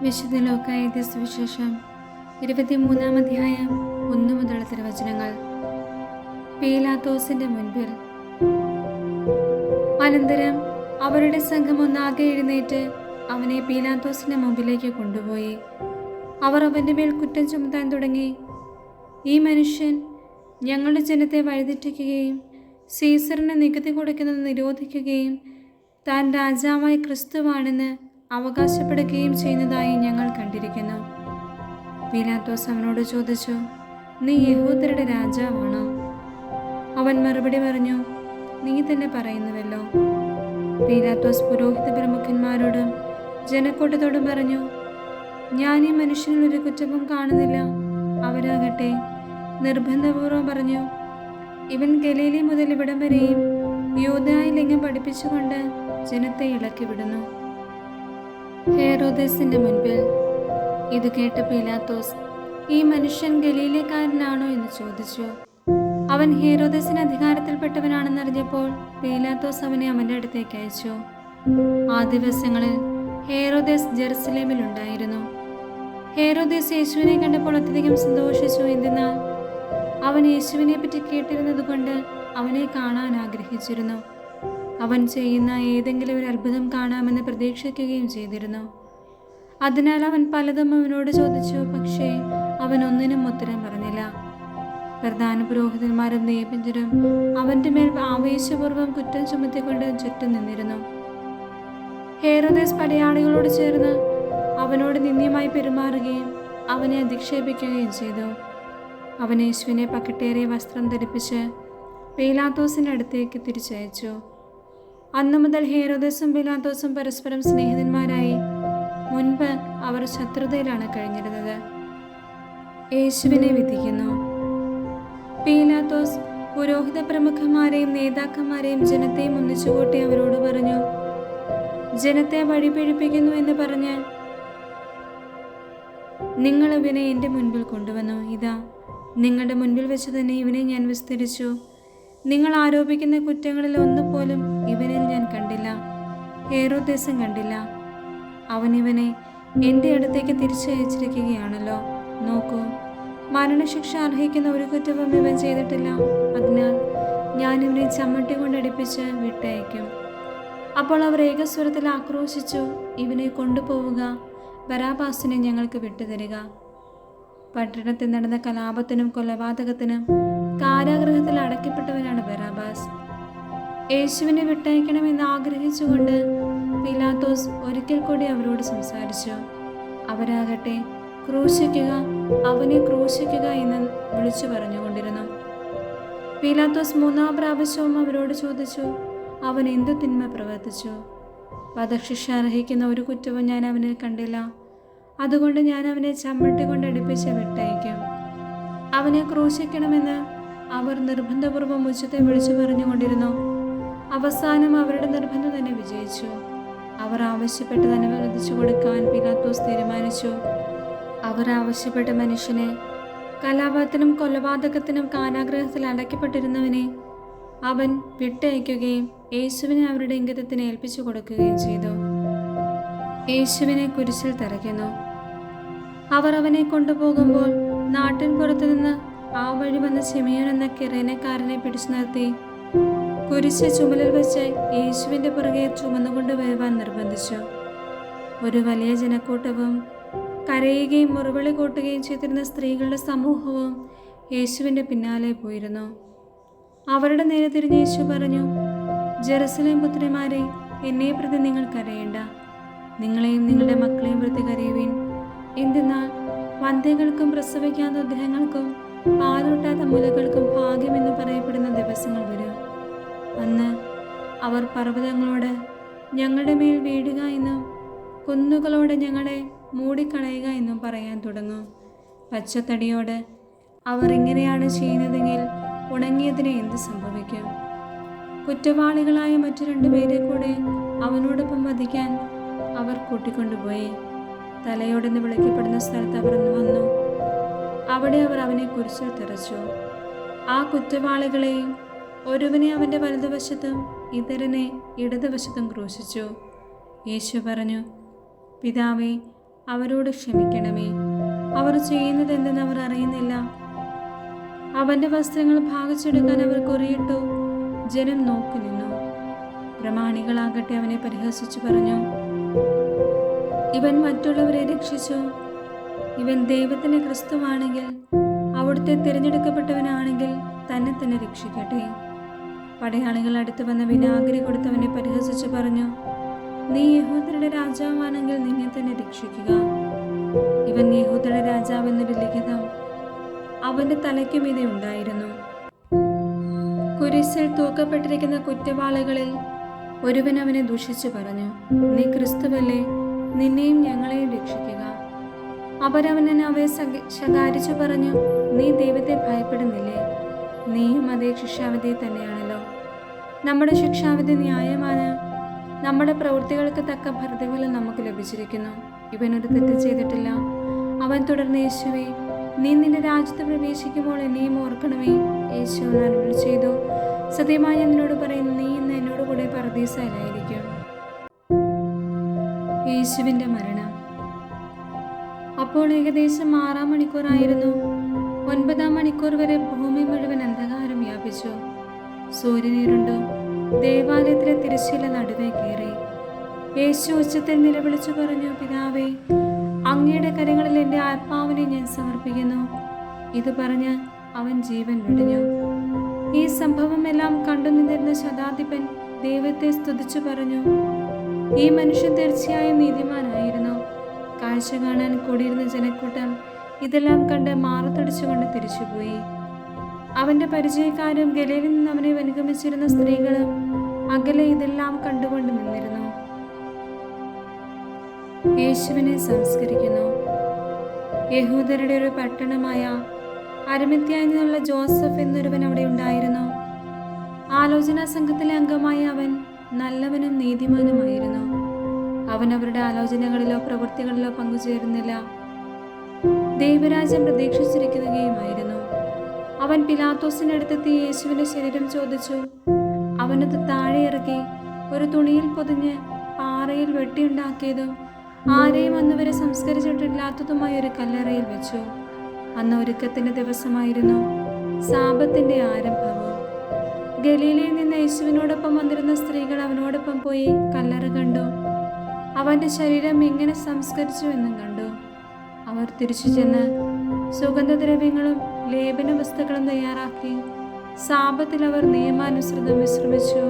വിശുദ്ധ ലൂക്കാ എഴുതിയ സുവിശേഷം 23-ാം അധ്യായം 1 മുതൽ തിരുവചനങ്ങൾ. പീലാത്തോസിന്റെ മുൻപിൽ. അനന്തരം അവരുടെ സംഘം ഒന്നാകെ എഴുന്നേറ്റ് അവനെ പീലാത്തോസിന്റെ മുമ്പിലേക്ക് കൊണ്ടുപോയി. അവർ അവന്റെ മേൽ കുറ്റം ചുമത്താൻ തുടങ്ങി. ഈ മനുഷ്യൻ ഞങ്ങളുടെ ജനത്തെ വഴിതെറ്റിക്കുകയും സീസറിന് നികുതി കൊടുക്കുന്നത് നിരോധിക്കുകയും താൻ രാജാവായ ക്രിസ്തുവാണെന്ന് അവകാശപ്പെടുകയും ചെയ്യുന്നതായി ഞങ്ങൾ കണ്ടിരിക്കുന്നു. പീലാത്തോസ് അവനോട് ചോദിച്ചു, നീ യഹൂദരുടെ രാജാവാണോ? അവൻ മറുപടി പറഞ്ഞു, നീ തന്നെ പറയുന്നുവല്ലോ. പീലാത്തോസ് പുരോഹിത പ്രമുഖന്മാരോടും ജനക്കൂട്ടത്തോടും പറഞ്ഞു, ഞാൻ ഈ മനുഷ്യനിൽ ഒരു കുറ്റവും കാണുന്നില്ല. അവരാകട്ടെ നിർബന്ധപൂർവ്വം പറഞ്ഞു, ഇവൻ ഗലീലി മുതൽ ഇവിടം വരെയും യൂദയായിലെങ്ങും പഠിപ്പിച്ചുകൊണ്ട് ജനത്തെ ഇളക്കി വിടുന്നു. ഹേറോദേസിന്റെ മുൻപിൽ. ഇത് കേട്ട പീലാത്തോസ്, ഈ മനുഷ്യൻ ഗലീലക്കാരനാണോ എന്ന് ചോദിച്ചു. അവൻ ഹേറോദേസിന്റെ അധികാരത്തിൽപ്പെട്ടവനാണെന്നറിഞ്ഞപ്പോൾ പീലാത്തോസ് അവനെ അവന്റെ അടുത്തേക്ക് അയച്ചു. ആ ദിവസങ്ങളിൽ ഹേറോദേസ് ജെറുസലേമിൽ ഉണ്ടായിരുന്നു. ഹേറോദേസ് യേശുവിനെ കണ്ടപ്പോൾ അത്യധികം സന്തോഷിച്ചു. എന്തെന്നാൽ അവൻ യേശുവിനെ പറ്റി കേട്ടിരുന്നത് കൊണ്ട് അവനെ കാണാൻ ആഗ്രഹിച്ചിരുന്നു. അവൻ ചെയ്യുന്ന ഏതെങ്കിലും ഒരു അത്ഭുതം കാണാമെന്ന് പ്രതീക്ഷിക്കുകയും ചെയ്തിരുന്നു. അതിനാൽ അവൻ പലതും അവനോട് ചോദിച്ചു. പക്ഷേ അവൻ ഒന്നിനും ഉത്തരം പറഞ്ഞില്ല. പ്രധാന പുരോഹിതന്മാരും നിയമജ്ഞരും അവന്റെ മേൽ ആവേശപൂർവ്വം കുറ്റം ചുമത്തിക്കൊണ്ട് ചുറ്റും നിന്നിരുന്നു. ഹേറോദേസ് പടയാളികളോട് ചേർന്ന് അവനോട് നിന്ദ്യമായി പെരുമാറുകയും അവനെ അധിക്ഷേപിക്കുകയും ചെയ്തു. അവൻ യേശുവിനെ പകിട്ടേറിയ വസ്ത്രം ധരിപ്പിച്ച് പീലാത്തോസിന്റെ അടുത്തേക്ക് തിരിച്ചയച്ചു. അന്നു മുതൽ ഹേറോദേസും പീലാത്തോസും പരസ്പരം സ്നേഹിതന്മാരായി. മുൻപ് അവർ ശത്രുതയിലാണ് കഴിഞ്ഞിരുന്നത്. യേശുവിനെ വിധിക്കുന്നു. പീലാത്തോസ് പുരോഹിത പ്രമുഖന്മാരെയും നേതാക്കന്മാരെയും ജനത്തെയും ഒന്നിച്ചുകൂട്ടി അവരോട് പറഞ്ഞു, ജനത്തെ വഴിപിഴപ്പിക്കുന്നു എന്ന് പറഞ്ഞ് നിങ്ങൾ ഇവനെ എൻ്റെ മുൻപിൽ കൊണ്ടുവന്നു. ഇതാ, നിങ്ങളുടെ മുൻപിൽ വെച്ച് തന്നെ ഇവനെ ഞാൻ വിസ്തരിച്ചു. നിങ്ങൾ ആരോപിക്കുന്ന കുറ്റങ്ങളിൽ ഒന്നുപോലും ഇവനിൽ ഞാൻ കണ്ടില്ല, ഹേറോദേസും കണ്ടില്ല. അവൻ ഇവനെ എൻ്റെ അടുത്തേക്ക് തിരിച്ചയച്ചിരിക്കുകയാണല്ലോ. നോക്കൂ, മരണശിക്ഷ അർഹിക്കുന്ന ഒരു കുറ്റവും ഇവൻ ചെയ്തിട്ടില്ല. അതിനാൽ ഞാൻ ഇവനെ ചമ്മട്ടി കൊണ്ടടിപ്പിച്ച് വിട്ടയക്കും. അപ്പോൾ അവർ ഏകസ്വരത്തിൽ ആക്രോശിച്ചു, ഇവനെ കൊണ്ടുപോവുക, ബറാബാസിനെ ഞങ്ങൾക്ക് വിട്ടുതരിക. പട്ടണത്തിൽ നടന്ന കലാപത്തിനും കൊലപാതകത്തിനും കാരാഗൃഹത്തിൽ അടയ്ക്കപ്പെട്ടവനാണ് ബറാബാസ്. യേശുവിനെ വിട്ടയക്കണമെന്ന് ആഗ്രഹിച്ചുകൊണ്ട് പീലാത്തോസ് ഒരിക്കൽ കൂടി അവരോട് സംസാരിച്ചു. അവരാകട്ടെ ക്രൂശിക്കുക, അവനെ ക്രൂശിക്കുക എന്ന് വിളിച്ചു പറഞ്ഞുകൊണ്ടിരുന്നു. പീലാത്തോസ് 3-ാം പ്രാവശ്യവും അവരോട് ചോദിച്ചു, അവൻ എന്തു തിന്മ പ്രവർത്തിച്ചു? വധശിക്ഷ അർഹിക്കുന്ന ഒരു കുറ്റവും ഞാൻ അവനിൽ കണ്ടില്ല. അതുകൊണ്ട് ഞാൻ അവനെ ചമ്മട്ടി കൊണ്ടടിപ്പിച്ച് വിട്ടയക്കും. അവനെ ക്രൂശിക്കണമെന്ന് അവർ നിർബന്ധപൂർവ്വം ഉച്ചത്തെ വിളിച്ചു പറഞ്ഞുകൊണ്ടിരുന്നു. അവസാനം അവരുടെ നിർബന്ധം തന്നെ വിജയിച്ചു. അവർ ആവശ്യപ്പെട്ടത് അനുവദിച്ചു കൊടുക്കാൻ പീലാത്തോസ് തീരുമാനിച്ചു. അവർ ആവശ്യപ്പെട്ട മനുഷ്യനെ, കലാപത്തിനും കൊലപാതകത്തിനും കാരാഗൃഹത്തിൽ അടയ്ക്കപ്പെട്ടിരുന്നവനെ അവൻ വിട്ടയക്കുകയും യേശുവിനെ അവരുടെ ഇംഗിതത്തിന് ഏൽപ്പിച്ചു കൊടുക്കുകയും ചെയ്തു. യേശുവിനെ കുരിശിൽ തറയ്ക്കുന്നു. അവർ അവനെ കൊണ്ടുപോകുമ്പോൾ നാട്ടിൻ പുറത്തുനിന്ന് ആ വഴി വന്ന ശിമയോൻ എന്ന കിറേനക്കാരനെ പിടിച്ചു നിർത്തി കുരിശ് ചുമലിൽ വെച്ച് യേശുവിൻ്റെ പുറകെ ചുമന്നുകൊണ്ട് വരുവാൻ നിർബന്ധിച്ചു. ഒരു വലിയ ജനക്കൂട്ടവും കരയുകയും മുറിവിളി കൂട്ടുകയും ചെയ്തിരുന്ന സ്ത്രീകളുടെ സമൂഹവും യേശുവിൻ്റെ പിന്നാലെ പോയിരുന്നു. അവരുടെ നേരെ തിരിഞ്ഞ് യേശു പറഞ്ഞു, ജെറുസലേം പുത്രിമാരെ, എന്നെ പ്രതി നിങ്ങൾ കരയേണ്ട. നിങ്ങളെയും നിങ്ങളുടെ മക്കളെയും പ്രതി കരയുവിൻ. എന്തെന്നാൽ വന്ധ്യകൾക്കും പ്രസവിക്കാത്ത ഉദരങ്ങൾക്കും പാലൂട്ടാത്ത മുലകൾക്കും ഭാഗ്യമെന്ന് പറയപ്പെടുന്ന ദിവസങ്ങൾ വരും. അന്ന് അവർ പർവ്വതങ്ങളോട് ഞങ്ങളുടെ മേൽ വീഴുക എന്നും കുന്നുകളോട് ഞങ്ങളെ മൂടിക്കളയുക എന്നും പറയാൻ തുടങ്ങും. പച്ചത്തടിയോട് അവർ ഇങ്ങനെയാണ് ചെയ്യുന്നതെങ്കിൽ ഉണങ്ങിയതിന് എന്ത് സംഭവിക്കും? കുറ്റവാളികളായ മറ്റു 2 പേരെ കൂടെ അവനോടൊപ്പം വധിക്കാൻ അവർ കൂട്ടിക്കൊണ്ടുപോയി. തലയോടെന്ന് വിളിക്കപ്പെടുന്ന സ്ഥലത്ത് അവർ വന്നു. അവിടെ അവർ അവനെ കുരിശിൽ തറച്ചു. ആ കുറ്റവാളികളെയും ഒരുവനെ അവൻ്റെ വലതുവശത്തും ഇതരനെ ഇടതുവശത്തും ക്രൂശിച്ചു. യേശു പറഞ്ഞു, പിതാവേ, അവരോട് ക്ഷമിക്കണമേ, അവർ ചെയ്യുന്നത് എന്തെന്ന് അവർ അറിയുന്നില്ല. അവന്റെ വസ്ത്രങ്ങൾ ഭാഗിച്ചെടുക്കാൻ അവർ കൊറിയിട്ടു. ജനം നോക്കി നിന്നു. പ്രമാണികളാകട്ടെ അവനെ പരിഹസിച്ചു പറഞ്ഞു, ഇവൻ മറ്റുള്ളവരെ രക്ഷിച്ചു. ഇവൻ ദൈവത്തിന്റെ ക്രിസ്തുവാണെങ്കിൽ, അവിടുത്തെ തിരഞ്ഞെടുക്കപ്പെട്ടവനാണെങ്കിൽ തന്നെ തന്നെ രക്ഷിക്കട്ടെ. പടയാളികൾ അടുത്ത് വന്ന് വിനാഗിരി കൊടുത്തവനെ പരിഹസിച്ചു പറഞ്ഞു, നീ യഹൂദരുടെ രാജാവാണെങ്കിൽ നിന്നെ തന്നെ രക്ഷിക്കുക. ഇവൻ യഹൂദരുടെ രാജാവെന്നൊരു ലിഖിതം അവന്റെ തലയ്ക്കുമീതെ ഉണ്ടായിരുന്നു. കുരിശിൽ തൂക്കപ്പെട്ടിരിക്കുന്ന കുറ്റവാളികളിൽ ഒരുവൻ അവനെ ദുഷിച്ചു പറഞ്ഞു, നീ ക്രിസ്തുവല്ലേ, നിന്നെയും ഞങ്ങളെയും രക്ഷിക്കുക. അവരവനെ അവയെ ശകാരിച്ചു പറഞ്ഞു, നീ ദൈവത്തെ ഭയപ്പെടുന്നില്ലേ? നീയും അതേ ശിക്ഷാവിധി തന്നെയാണല്ലോ. നമ്മുടെ ശിക്ഷാവിധി ന്യായമാണ്. നമ്മുടെ പ്രവൃത്തികൾക്ക് തക്ക പ്രതിഫലം നമുക്ക് ലഭിച്ചിരിക്കുന്നു. ഇവനൊരു തെറ്റ് ചെയ്തിട്ടില്ല. അവൻ തുടർന്ന്, യേശുവേ, നീ നിന്റെ രാജ്യത്ത് പ്രവേശിക്കുമ്പോൾ എന്നെയും ഓർക്കണമേ. യേശു അരുളി ചെയ്തു, സത്യമായി ഞാൻ നിന്നോട് പറയുന്നു, നീ ഇന്ന് എന്നോട് കൂടെ പറുദീസയിലായിരിക്കും. യേശുവിന്റെ മരണം. അപ്പോൾ ഏകദേശം 6-ാം മണിക്കൂറായിരുന്നു. 9-ാം മണിക്കൂർ വരെ ഭൂമി മുഴുവൻ അന്ധകാരം വ്യാപിച്ചു. സൂര്യനിരുണ്ടു. ദേവാലയത്തിലെ തിരശ്ശീല നടുവേ കയറി. യേശു ഉച്ചത്തിൽ നിലവിളിച്ചു പറഞ്ഞു, പിതാവേ, അങ്ങയുടെ കരങ്ങളിൽ എൻ്റെ ആത്മാവിനെ ഞാൻ സമർപ്പിക്കുന്നു. ഇത് പറഞ്ഞ് അവൻ ജീവൻ വെടിഞ്ഞു. ഈ സംഭവം എല്ലാം കണ്ടു നിന്നിരുന്ന ശതാധിപൻ ദൈവത്തെ സ്തുതിച്ചു പറഞ്ഞു, ഈ മനുഷ്യൻ തീർച്ചയായും നീതിമാനായിരുന്നു. കാഴ്ച കാണാൻ കൂടിയിരുന്ന ജനക്കൂട്ടം ഇതെല്ലാം കണ്ട് മാറത്തടിച്ചുകൊണ്ട് തിരിച്ചുപോയി. അവന്റെ പരിചയക്കാരും ഗലീലിൽ നിന്ന് അവനെ അനുഗമിച്ചിരുന്ന സ്ത്രീകളും അകലെ ഇതെല്ലാം കണ്ടുകൊണ്ട് നിന്നിരുന്നു. യേശുവിനെ സംസ്കരിക്കുന്നു. യഹൂദരുടെ ഒരു പട്ടണമായ അരിമത്യായിൽ നിന്നുള്ള ജോസഫ് എന്നൊരുവൻ അവിടെ ഉണ്ടായിരുന്നു. ആലോചനാ സംഘത്തിലെ അംഗമായ അവൻ നല്ലവനും നീതിമാനുമായിരുന്നു. അവൻ അവരുടെ ആലോചനകളിലോ പ്രവൃത്തികളിലോ പങ്കുചേരുന്നില്ല. ദൈവരാജ്യം പ്രതീക്ഷിച്ചിരിക്കുകയുമായിരുന്നു. അവൻ പിലാത്തോസിനടുത്തെത്തി യേശുവിന്റെ ശരീരം ചോദിച്ചു. അവനത് താഴെ ഇറക്കി ഒരു തുണിയിൽ പൊതിഞ്ഞ് പാറയിൽ വെട്ടിയുണ്ടാക്കിയതും ആരെയും അന്നുവരെ സംസ്കരിച്ചിട്ടില്ലാത്തതുമായ ഒരു കല്ലറയിൽ വെച്ചു. അന്ന് ഒരുക്കത്തിന്റെ ദിവസമായിരുന്നു, സാബത്തിന്റെ ആരംഭവും. ഗലീലയിൽ നിന്ന് യേശുവിനോടൊപ്പം വന്നിരുന്ന സ്ത്രീകൾ അവനോടൊപ്പം പോയി കല്ലറ കണ്ടു. അവന്റെ ശരീരം എങ്ങനെ സംസ്കരിച്ചു എന്നും കണ്ടു. അവർ തിരിച്ചു ചെന്ന് സുഗന്ധദ്രവ്യങ്ങളും ലേപന വസ്തുക്കളും തയ്യാറാക്കി സാബത്തിൽ അവർ നിയമാനുസൃതം വിശ്രമിച്ചു.